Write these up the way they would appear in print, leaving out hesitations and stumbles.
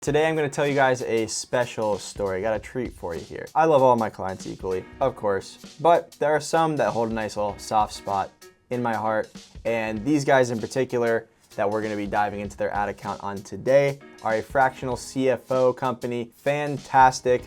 Today I'm going to tell you guys a special story. I got a treat for you here. I love all my clients equally, of course, but there are some that hold a nice little soft spot in my heart, and these guys in particular that we're going to be diving into their ad account on today are a fractional CFO company. Fantastic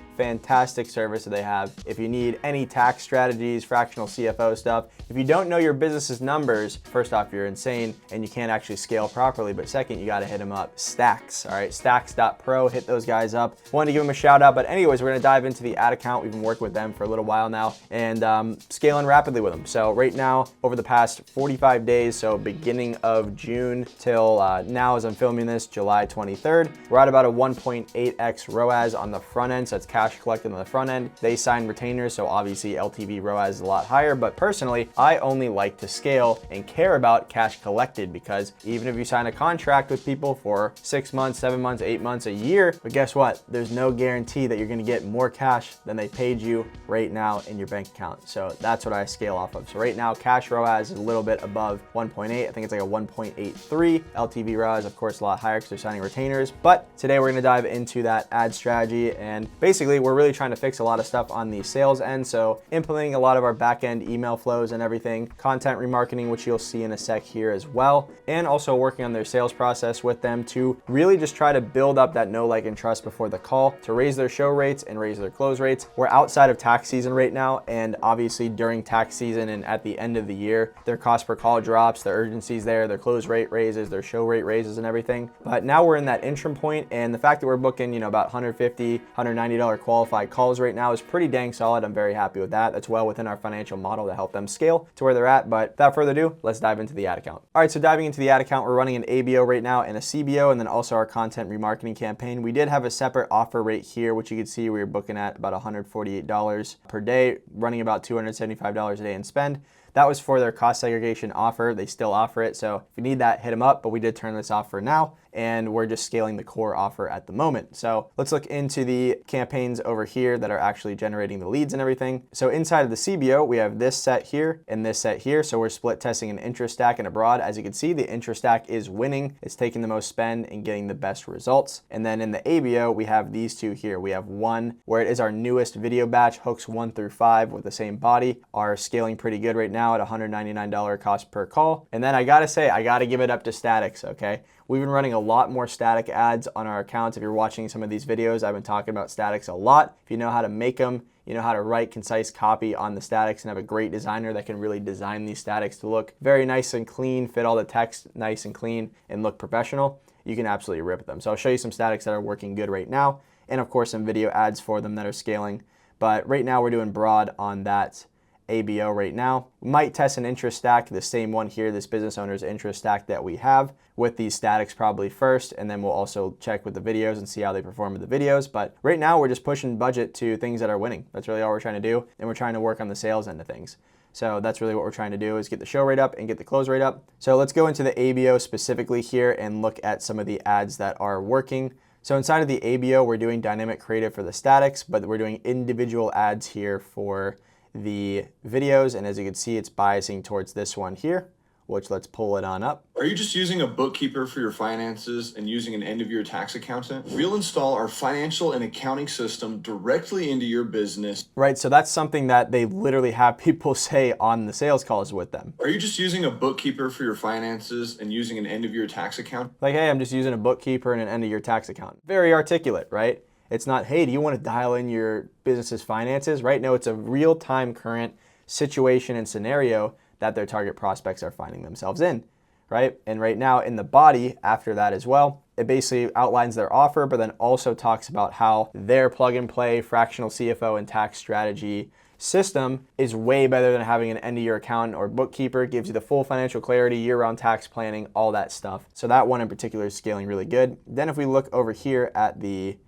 service that they have. If you need any tax strategies, fractional CFO stuff, if you don't know your business's numbers, first off, you're insane and you can't actually scale properly, but second, you got to hit them up. Stacks, all right, stacks.pro, hit those guys up. Wanted to give them a shout out, but anyways, we're going to dive into the ad account. We've been working with them for a little while now and scaling rapidly with them. So right now, over the past 45 days, so beginning of June till now as I'm filming this, July 23rd, we're at about a 1.8x ROAS on the front end, so that's cash collected on the front end. They sign retainers, so obviously LTV ROAS is a lot higher, but personally, I only like to scale and care about cash collected because even if you sign a contract with people for 6 months, 7 months, 8 months, a year, but guess what? There's no guarantee that you're gonna get more cash than they paid you right now in your bank account. So that's what I scale off of. So right now, cash ROAS is a little bit above 1.8. I think it's like a 1.83. LTV ROAS, of course, a lot higher because they're signing retainers. But today we're gonna dive into that ad strategy, and basically we're really trying to fix a lot of stuff on the sales end. So implementing a lot of our back-end email flows and everything, content remarketing, which you'll see in a sec here as well, and also working on their sales process with them to really just try to build up that know, like, and trust before the call to raise their show rates and raise their close rates. We're outside of tax season right now, and obviously during tax season and at the end of the year, their cost per call drops, their urgency's there, their close rate raises, their show rate raises and everything. But now we're in that interim point, and the fact that we're booking, about $150, $190 qualified calls right now is pretty dang solid. I'm very happy with that. That's well within our financial model to help them scale to where they're at. But without further ado, let's dive into the ad account. All right, so diving into the ad account, we're running an ABO right now and a CBO, and then also our content remarketing campaign. We did have a separate offer rate here, which you can see we were booking at about $148 per day, running about $275 a day in spend. That was for their cost segregation offer. They still offer it, so if you need that, hit them up, but we did turn this off for now, and we're just scaling the core offer at the moment. So let's look into the campaigns over here that are actually generating the leads and everything. So inside of the CBO, we have this set here and this set here. So we're split testing an interest stack and abroad. As you can see, the interest stack is winning. It's taking the most spend and getting the best results. And then in the ABO, we have these two here. We have one where it is our newest video batch, hooks 1 through 5 with the same body, are scaling pretty good right now at $199 cost per call. And then I gotta say, I gotta give it up to statics, okay? We've been running a lot more static ads on our accounts. If you're watching some of these videos, I've been talking about statics a lot. If you know how to make them, you know how to write concise copy on the statics and have a great designer that can really design these statics to look very nice and clean, fit all the text nice and clean, and look professional, you can absolutely rip them. So I'll show you some statics that are working good right now, and of course some video ads for them that are scaling. But right now we're doing broad on that ABO right now. We might test an interest stack, the same one here, this business owner's interest stack that we have, with these statics probably first, and then we'll also check with the videos and see how they perform with the videos. But right now we're just pushing budget to things that are winning. That's really all we're trying to do, and we're trying to work on the sales end of things. So that's really what we're trying to do, is get the show rate up and get the close rate up. So let's go into the ABO specifically here and look at some of the ads that are working. So inside of the ABO, we're doing dynamic creative for the statics, but we're doing individual ads here for the videos, and as you can see, it's biasing towards this one here, which let's pull it on up. Are you just using a bookkeeper for your finances and using an end-of-year tax accountant? We'll install our financial and accounting system directly into your business. Right, so that's something that they literally have people say on the sales calls with them. Are you just using a bookkeeper for your finances and using an end-of-year tax account? Like, hey, I'm just using a bookkeeper and an end-of-year tax account. Very articulate, right? It's not, hey, do you want to dial in your business's finances? Right? No, it's a real-time current situation and scenario that their target prospects are finding themselves in, right? And right now in the body after that as well, it basically outlines their offer, but then also talks about how their plug-and-play fractional CFO and tax strategy system is way better than having an end-of-year accountant or bookkeeper. It gives you the full financial clarity, year-round tax planning, all that stuff. So that one in particular is scaling really good. Then if we look over here at the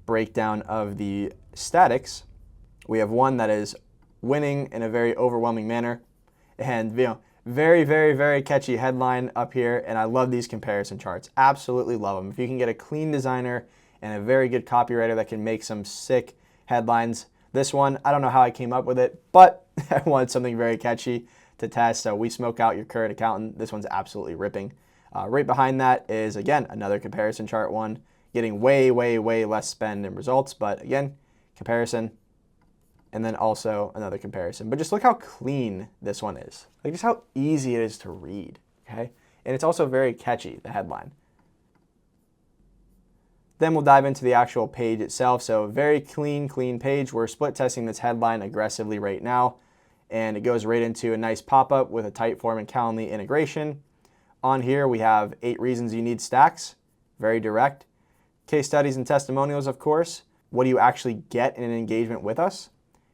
breakdown of the statics, we have one that is winning in a very overwhelming manner, and very, very, very catchy headline up here, and I love these comparison charts. Absolutely love them. If you can get a clean designer and a very good copywriter that can make some sick headlines. This one, I don't know how I came up with it, but I wanted something very catchy to test, so we smoke out your current accountant. This one's absolutely ripping. Right behind that is, again, another comparison chart one. getting way, way, way less spend and results. But again, comparison, and then also another comparison. But just look how clean this one is. Like just how easy it is to read, okay? And it's also very catchy, the headline. Then we'll dive into the actual page itself. So very clean page. We're split testing this headline aggressively right now. And it goes right into a nice pop-up with a Typeform and Calendly integration. On here, we have 8 reasons you need stacks. Very direct. Case studies and testimonials, of course. What do you actually get in an engagement with us?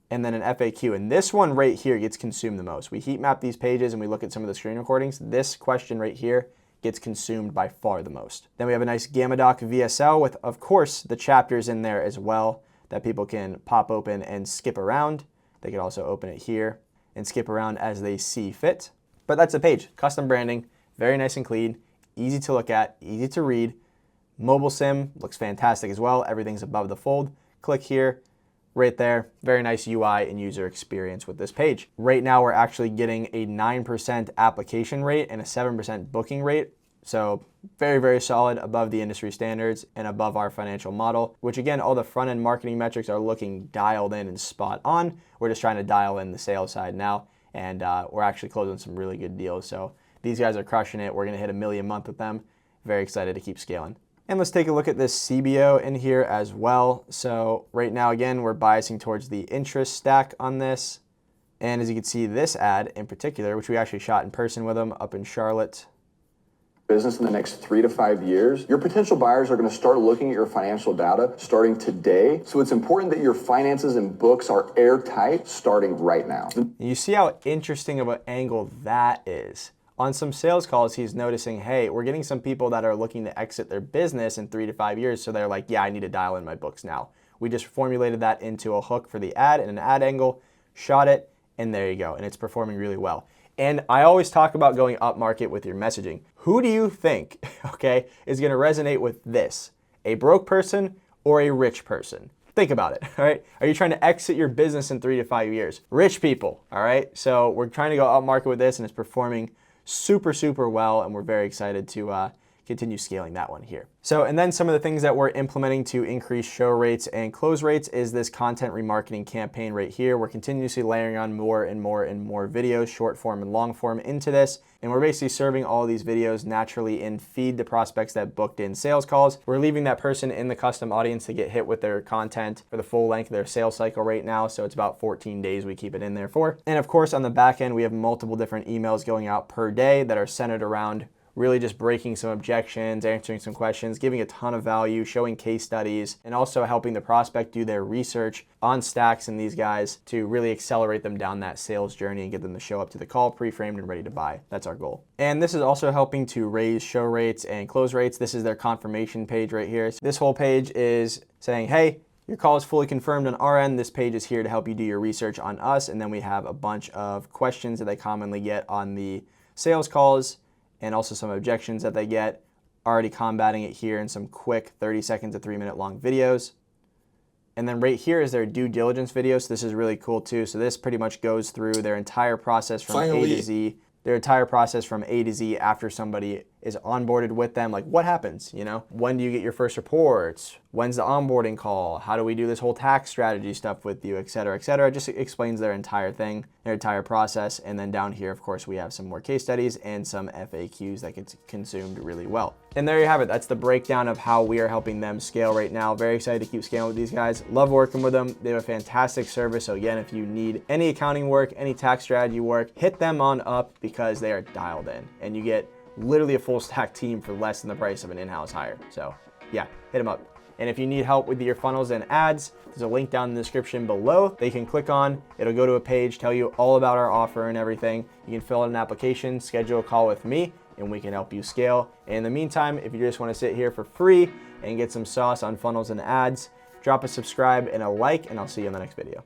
And then an FAQ. And this one right here gets consumed the most. We heat map these pages and we look at some of the screen recordings. This question right here gets consumed by far the most. Then we have a nice Gamma Doc VSL with, of course, the chapters in there as well that people can pop open and skip around. They could also open it here and skip around as they see fit. But that's the page. Custom branding, very nice and clean, easy to look at, easy to read. Mobile sim looks fantastic as well. Everything's above the fold. Click here, right there. Very nice UI and user experience with this page. Right now, we're actually getting a 9% application rate and a 7% booking rate. So very, very solid, above the industry standards and above our financial model, which again, all the front end marketing metrics are looking dialed in and spot on. We're just trying to dial in the sales side now, and we're actually closing some really good deals. So these guys are crushing it. We're gonna hit $1 million a month with them. Very excited to keep scaling. And let's take a look at this CBO in here as well. So right now, again, we're biasing towards the interest stack on this. And as you can see, this ad in particular, which we actually shot in person with them up in Charlotte. Business in the next 3 to 5 years, your potential buyers are going to start looking at your financial data starting today. So it's important that your finances and books are airtight starting right now. You see how interesting of an angle that is. On some sales calls, he's noticing, hey, we're getting some people that are looking to exit their business in 3 to 5 years. So they're like, yeah, I need to dial in my books now. We just formulated that into a hook for the ad and an ad angle, shot it, and there you go. And it's performing really well. And I always talk about going up market with your messaging. Who do you think, okay, is going to resonate with this? A broke person or a rich person? Think about it, all right? Are you trying to exit your business in 3 to 5 years? Rich people, all right? So we're trying to go up market with this, and it's performing super, super well, and we're very excited to continue scaling that one here. So, and then some of the things that we're implementing to increase show rates and close rates is this content remarketing campaign right here. We're continuously layering on more and more and more videos, short form and long form into this. And we're basically serving all of these videos naturally in feed to prospects that booked in sales calls. We're leaving that person in the custom audience to get hit with their content for the full length of their sales cycle right now. So it's about 14 days we keep it in there for. And of course, on the back end, we have multiple different emails going out per day that are centered around really just breaking some objections, answering some questions, giving a ton of value, showing case studies, and also helping the prospect do their research on stacks and these guys to really accelerate them down that sales journey and get them to show up to the call pre-framed and ready to buy. That's our goal. And this is also helping to raise show rates and close rates. This is their confirmation page right here. So this whole page is saying, hey, your call is fully confirmed on our end. This page is here to help you do your research on us. And then we have a bunch of questions that they commonly get on the sales calls, and also some objections that they get, already combating it here in some quick 30 second to 3 minute long videos. And then right here is their due diligence video. So this is really cool too. So this pretty much goes through their entire process from A to Z. Their entire process from A to Z after somebody is onboarded with them. Like what happens, you know? When do you get your first reports? When's the onboarding call? How do we do this whole tax strategy stuff with you, et cetera, et cetera. It just explains their entire thing, their entire process. And then down here, of course, we have some more case studies and some FAQs that get consumed really well. And there you have it. That's the breakdown of how we are helping them scale right now. Very excited to keep scaling with these guys. Love working with them. They have a fantastic service. So again, if you need any accounting work, any tax strategy work, hit them on up because they are dialed in and you get literally a full stack team for less than the price of an in-house hire. So yeah, hit them up. And if you need help with your funnels and ads, there's a link down in the description below they can click on. It'll go to a page, tell you all about our offer and everything. You can fill out an application, schedule a call with me, and we can help you scale. And in the meantime, if you just want to sit here for free and get some sauce on funnels and ads, drop a subscribe and a like, and I'll see you in the next video.